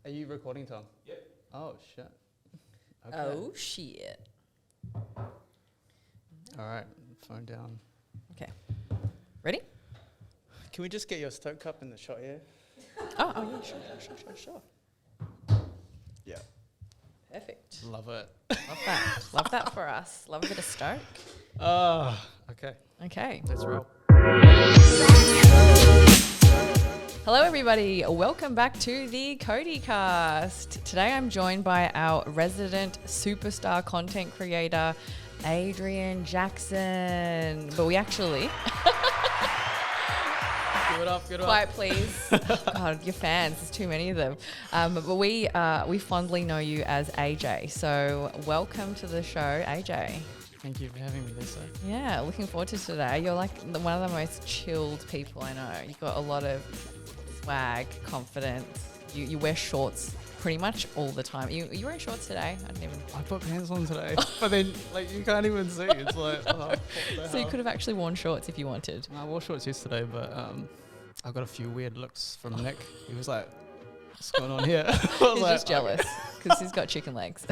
Are you recording, Tom? Yep. Oh, shit. Okay. Oh, shit. All right, phone down. Okay. Ready? Can we just get your Stoke cup in the shot here? Oh, yeah, sure. Yeah. Perfect. Love it. Love that. Love that for us. Love a bit of Stoke. Okay. Okay. Let's roll. Hello, everybody. Welcome back to the CODI cast. Today I'm joined by our resident superstar content creator, Adrian Jackson. But we actually... Give it up, Quiet, please. God, your fans, there's too many of them. But we fondly know you as AJ. So welcome to the show, AJ. Thank you for having me, Lisa. Yeah, looking forward to today. You're like one of the most chilled people I know. You've got a lot of swag, confidence. You wear shorts pretty much all the time. You wearing shorts today? I didn't even... I put pants on today, but then you can't even see. It's like, what the So you hell? could have actually worn shorts if you wanted. I wore shorts yesterday, but I got a few weird looks from Nick. He was like, what's going on here? He's just jealous because he's got chicken legs.